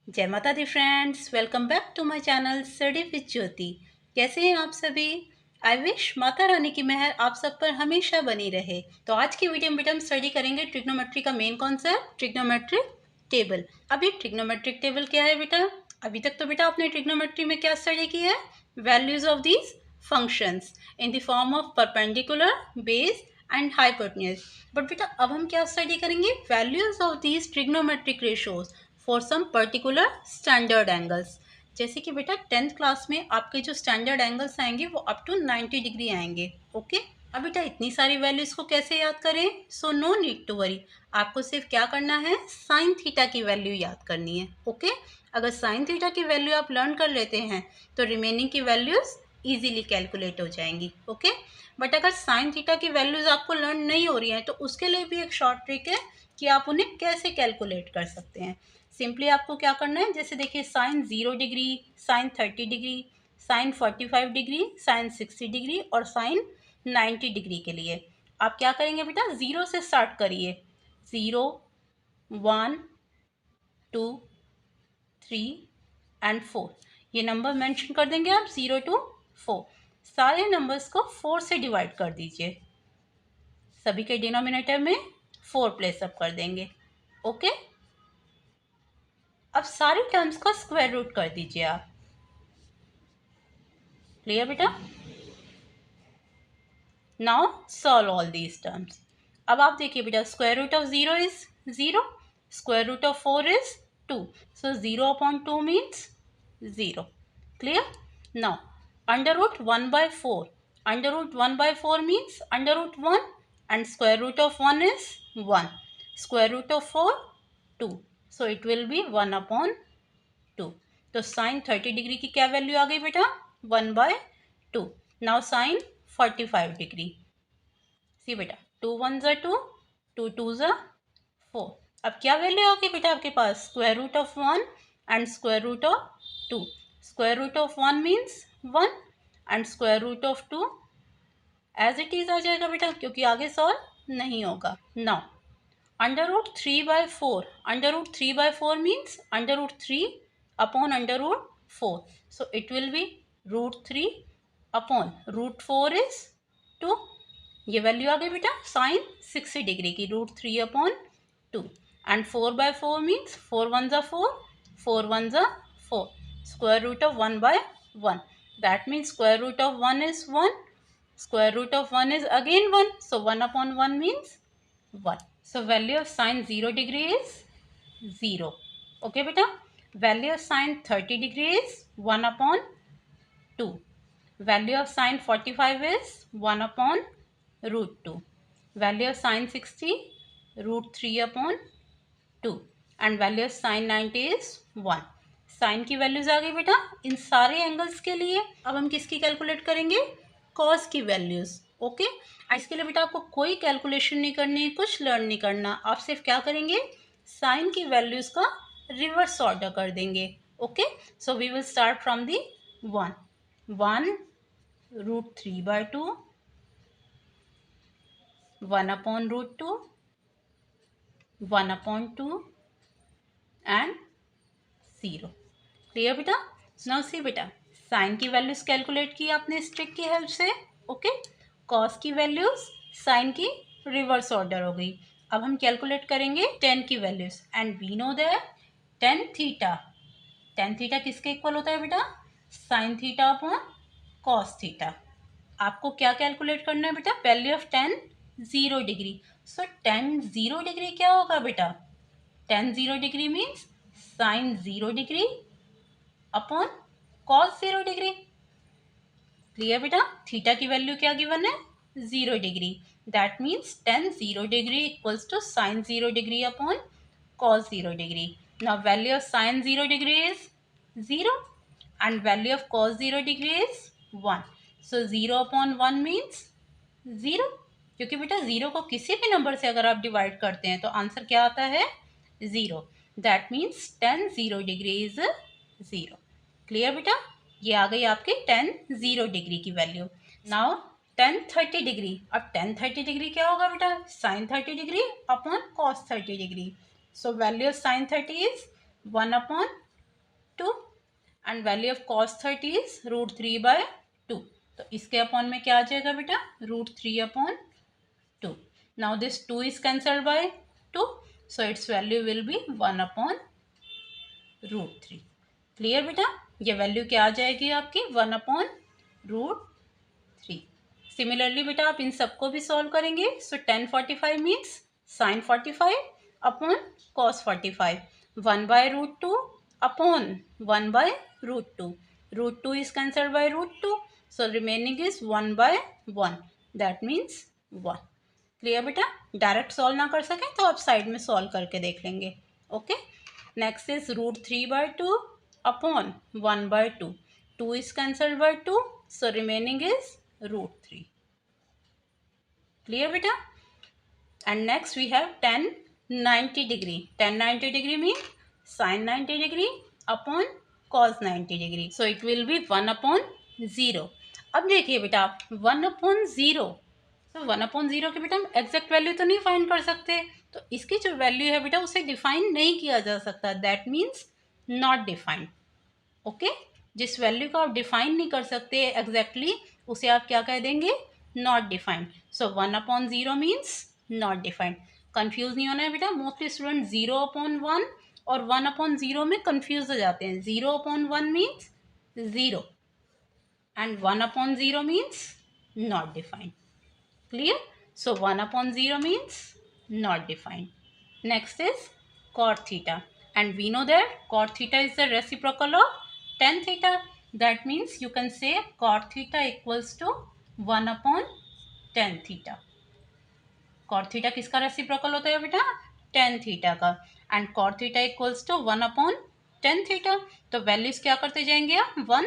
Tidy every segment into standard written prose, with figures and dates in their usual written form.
जय माता दी friends, welcome back to my channel study with Jyoti. कैसे हैं आप सभी? आई विश माता रानी की मेहर आप सब पर हमेशा बनी रहे। तो आज की वीडियो में बेटा हम स्टडी करेंगे ट्रिग्नोमेट्री का मेन कॉन्सेप्ट, ट्रिग्नोमेट्रिक टेबल। अभी ट्रिग्नोमेट्रिक टेबल क्या है बेटा? अभी तक तो बेटा आपने ट्रिग्नोमेट्री में क्या स्टडी किया है? Values of these functions in the form of perpendicular, base and hypotenuse. But बेटा अब हम क्या स्टडी करेंगे? Values of these trigonometric ratios for some particular standard angles. जैसे कि बेटा 10th क्लास में आपके जो स्टैंडर्ड एंगल्स आएंगे वो अप टू 90 डिग्री आएंगे। ओके, अब बेटा इतनी सारी वैल्यूज को कैसे याद करें? So no need to worry, आपको सिर्फ क्या करना है, साइन थीटा की वैल्यू याद करनी है। ओके, अगर साइन थीटा की वैल्यू आप लर्न कर लेते हैं तो रिमेनिंग की वैल्यूज इजीली कैलकुलेट हो जाएंगी। ओके, बट अगर साइन थीटा की वैल्यूज आपको लर्न नहीं हो रही हैं तो उसके लिए भी एक शॉर्ट ट्रिक है कि आप उन्हें कैसे कैलकुलेट कर सकते हैं। सिंपली आपको क्या करना है, जैसे देखिए sine 0 degree, sine 30 degree, sine 45 degree, sine 60 degree और साइन 90 डिग्री के लिए आप क्या करेंगे बेटा, 0 से स्टार्ट करिए। 0, 1, 2, 3 एंड 4, ये नंबर मेंशन कर देंगे आप 0 to 4। सारे नंबर्स को 4 से डिवाइड कर दीजिए, सभी के डिनोमिनेटर में 4 प्लेस अप कर देंगे। ओके, अब सारी टर्म्स का स्क्वायर रूट कर दीजिए आप। क्लियर बेटा? Now solve all these terms. अब आप देखिए बेटा, square root of 0 is 0, square root of 4 is 2, so 0 upon 2 means 0। Clear? Now under root 1/4, under root 1/4 means under root 1 and square root of 1 is 1, square root of 4 2, so it will be 1 upon 2। तो sign 30 degree की क्या value आ गई बेटा? 1/2। Now sine 45 degree, सी बेटा 2 1 ज़ा 2, 2 2 ज़ा 4। अब क्या वैल्यू आ गई बेटा आपके पास? Square root of 1 and square root of 2। Square root of 1 means 1 and square root of 2 as it is आ जाएगा बेटा, क्योंकि आगे सॉल्व नहीं होगा। Now under root 3/4, under root 3/4 means under root 3 upon under root 4, so it will be root 3 upon root 4 is 2। ये value आ गई बेटा साइन 60 डिग्री की, रूट 3 अपॉन 2 एंड 4/4 मीन्स 4 1 ज़ा 4, 4 1 ज़ा 4, square root of 1/1, that means square root of 1 is 1, square root of 1 is again 1, so 1 upon 1 means 1. So value of sine 0 degree is 0. Okay beta, value of sine 30 degree is 1 upon 2, value of sine 45 is 1 upon root 2, value of sine 60 root 3 upon 2 and value of sine 90 is 1। Sign की values आ गई बेटा इन सारे angles के लिए। अब हम किसकी कैलकुलेट करेंगे? कॉस की वैल्यूज। ओके, इसके लिए बेटा आपको कोई कैलकुलेशन नहीं करनी, कुछ लर्न नहीं करना, आप सिर्फ क्या करेंगे, साइन की वैल्यूज का रिवर्स ऑर्डर कर देंगे। Okay, so we will start from the 1 1 root 3/2, 1 upon root 2, 1 upon 2 and 0। Clear बेटा? नाउ सी बेटा, साइन की वैल्यूज कैलकुलेट की आपने इस ट्रिक की हेल्प से। ओके, कॉस की वैल्यूज साइन की रिवर्स ऑर्डर हो गई। अब हम कैलकुलेट करेंगे टेन की values and we know that tan theta, tan theta किसके इक्वल होता है बेटा? Sine theta upon cos theta. आपको क्या कैलकुलेट करना है बेटा? Value of tan 0 degree, so tan 0 degree क्या होगा बेटा? Tan 0 degree means sine 0 degree upon cos 0 degree. Clear बेटा? थीटा की वैल्यू क्या गिवन है? 0 degree, that means tan 0 degree equals to sine 0 degree upon cos 0 degree. Now value of sine 0 degree is 0 and value of cos 0 degree is 1, so 0 upon 1 means 0, क्योंकि बेटा 0 को किसी भी number से अगर आप डिवाइड करते हैं तो आंसर क्या आता है? 0, that means tan 0 degree is 0। Clear बेटा? ये आ गई आपकी टेन 0 डिग्री की वैल्यू। नाउ टेन 30 डिग्री, अब टेन 30 डिग्री क्या होगा बेटा? Sine 30 degree upon cos 30 degree, so value of sine 30 is 1 upon 2 and value of cos 30 is √3/2। तो इसके अपॉन में क्या आ जाएगा बेटा, √3/2। Now this 2 is cancelled by 2, so it's value will be 1/√3। Clear बेटा, ये वैल्यू क्या आ जाएगी आपकी, 1/√3। सिमिलरली बेटा आप इन सबको भी सॉल्व करेंगे। सो 1045 means sin 45 upon cos 45, 1/√2 upon 1/√2. √2 is cancelled by √2, so remaining is 1/1. That means 1. Clear बेटा, डायरेक्ट सॉल्व ना कर सकें तो आप साइड में सॉल्व करके देख लेंगे। Okay, next is √3/2 upon 1/2. 2 is cancelled by 2, so remaining is √3. Clear beta? And next we have tan 90 degree. Tan 90 degree means sin 90 degree upon cos 90 degree. So it will be 1/0. अब देखिए बेटा, 1/0, तो 1/0 के बेटा हम एग्जैक्ट वैल्यू तो नहीं find कर सकते, तो इसकी जो वैल्यू है बेटा उसे डिफाइन नहीं किया जा सकता, that means not defined. Okay, जिस वैल्यू को आप डिफाइन नहीं कर सकते एग्जैक्टली उसे आप क्या कह देंगे, not defined. So 1/0 means not defined. Confuse नहीं होना है बेटा, मोस्टली स्टूडेंट 0/1 और 1/0 में कंफ्यूज हो जाते हैं। 0/1 means 0 and 1/0 means not defined. Clear? So 1/0 means not defined. Next is cot theta, and we know that cot theta is the reciprocal of tan theta. That means you can say cot theta equals to 1/tan theta. Cot theta किसका reciprocal होता है बेटा, tan theta का, and cot theta equals to 1/tan theta। तो values क्या करते जाएंगे आप, 1/,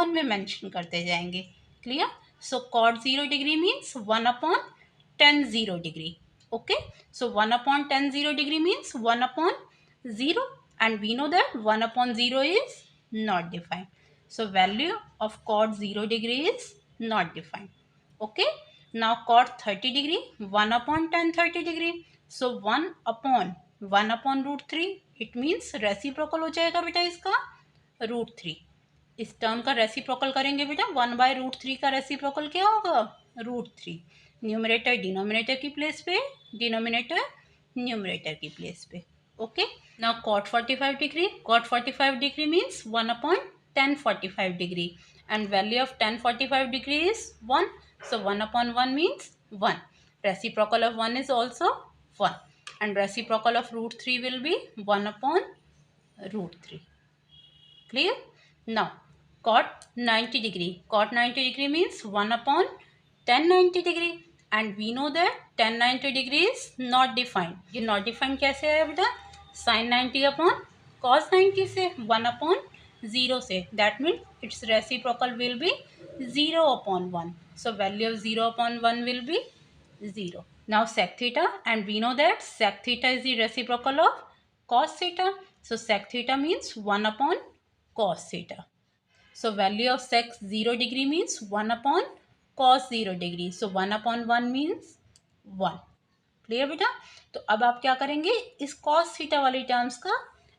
में मेंशन करते जाएंगे। Clear? So cot 0 degree means 1/tan 0 degree. Okay, so 1/tan 0 degree means 1/0, and we know that 1/0 is not defined. So value of cot 0 degree is not defined. Okay, now cot 30 degree, 1/tan 30 degree. So 1/1/√3, it means reciprocal हो जाएगा बेटा इसका √3। इस term का reciprocal करेंगे बेटा, 1/√3 का reciprocal क्या होगा, √3। न्यूमरेटर डिनोमिनेटर की प्लेस पे, डिनोमिनेटर न्यूमरेटर की प्लेस पे। Okay, now cot 45 degree, cot 45 degree means 1/tan 45 degree, and value of tan 45 degree is 1, so 1/1 means 1. Reciprocal of 1 is also 1, and reciprocal of √3 will be 1/√3. Clear? Now cot 90 degree, cot 90 degree means 1/tan 90 degree, and we know that tan 90 degree is not defined. ये not defined कैसे आया बेटा, sin 90 upon cos 90 से, 1/0 से, that means its reciprocal will be 0/1. So value of 0/1 will be 0. Now sec theta, and we know that sec theta is the reciprocal of cos theta. So sec theta means 1/cos theta. So value of sec 0 degree means 1/cos 0 degree. So 1/1 means 1. Clear बेटा? तो अब आप क्या करेंगे, इस cos theta वाली terms का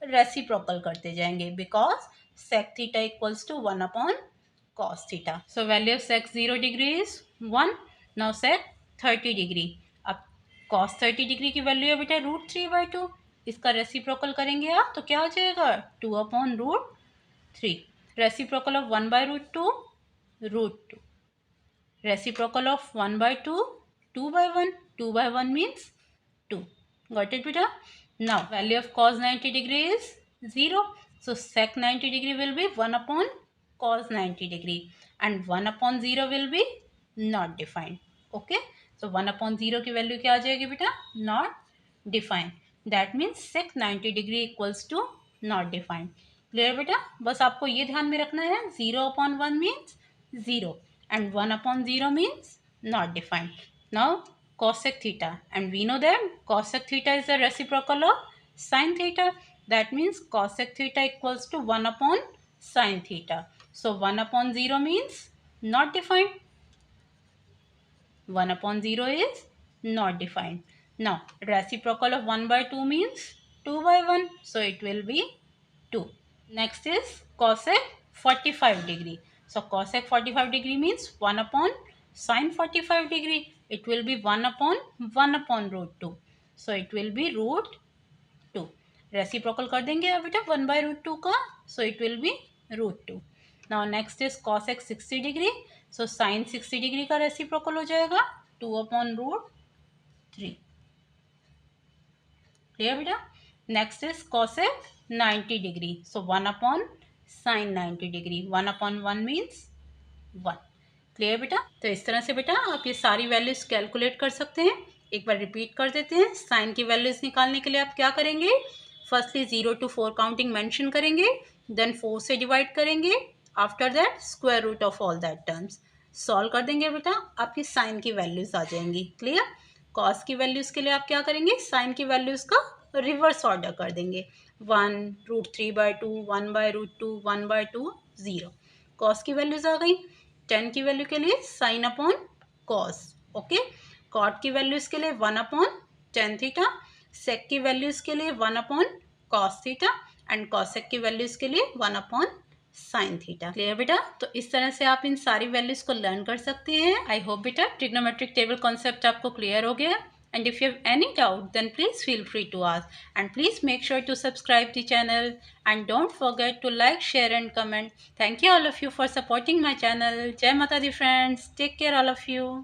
reciprocal करते जाएंगे, because sec theta equals to 1/cos theta. So value of sec 0 degree is 1। Now sec 30 degree, अब cos 30 डिग्री की वैल्यू है बेटा √3/2। इसका रेसिप्रोकल करेंगे आप तो क्या हो जाएगा, 2/√3। Reciprocal of 1/√2, √2। Reciprocal of 1/2, 2/1. 2/1 means 2. Got it beta? Now value of cos 90 degree is 0. So sec 90 degree will be 1/cos 90 degree, and 1/0 will be not defined. Okay, so 1/0 की वैल्यू क्या आ जाएगी बेटा, not defined. That means sec 90 degree equals to not defined. Clear बेटा? बस आपको ये ध्यान में रखना है, 0/1 means 0 and 1/0 means not defined. Now cosec theta, and we know that cosec theta is the reciprocal of sin theta. That means cosec theta equals to 1/sin theta. So 1/0 means not defined. 1/0 is not defined. Now reciprocal of 1/2 means 2/1, so it will be 2. Next is cosec 45 degree. So cosec 45 degree means 1 upon sine 45 degree. It will be 1 upon root 2. So it will be root 2. Reciprocal कर देंगे अब बेटा 1 by root 2 का. So it will be root 2. Now next is cosec 60 degree. So sine 60 degree का reciprocal हो जाएगा 2 upon root 3. Clear बेटा? Next is cosec 90 degree. So 1 upon sine 90 degree. 1 upon 1 means 1. Clear बेटा? तो इस तरह से बेटा आप ये सारी वैल्यूज कैलकुलेट कर सकते हैं. एक बार रिपीट कर देते हैं. साइन की वैल्यूज निकालने के लिए आप क्या करेंगे? फर्स्टली 0 to 4 काउंटिंग मेंशन करेंगे, देन 4 से डिवाइड करेंगे, after that square root of all that terms. Solve कर देंगे बेटा, आपकी साइन की वैल्यूज आ जाएंगी. क्लियर? कॉस की वैल्यूज के लिए आप क्या करेंगे? साइन की वैल्यूज का रिवर्स ऑर्डर कर देंगे. 1 root 3 by 2, 1 by root 2, 1 by 2, 0. Cos की वैल्यूज आ गई. 10 की वैल्यू के लिए sine upon cos. Okay. Cot की वैल्यूज के लिए 1 अपॉन टेन थीटा. सेक की वैल्यूज के लिए 1 upon cos theta and cosec की वैल्यूज के लिए 1 अपॉन साइन थीटा. क्लियर बेटा? तो इस तरह से आप इन सारी वैल्यूज को लर्न कर सकते हैं. आई होप बेटा ट्रिग्नोमेट्रिक टेबल कॉन्सेप्ट आपको क्लियर हो गया. And if you have any doubt, then please feel free to ask. And please make sure to subscribe the channel. And don't forget to like, share and comment. Thank you all of you for supporting my channel. Jai Mata Di friends. Take care all of you.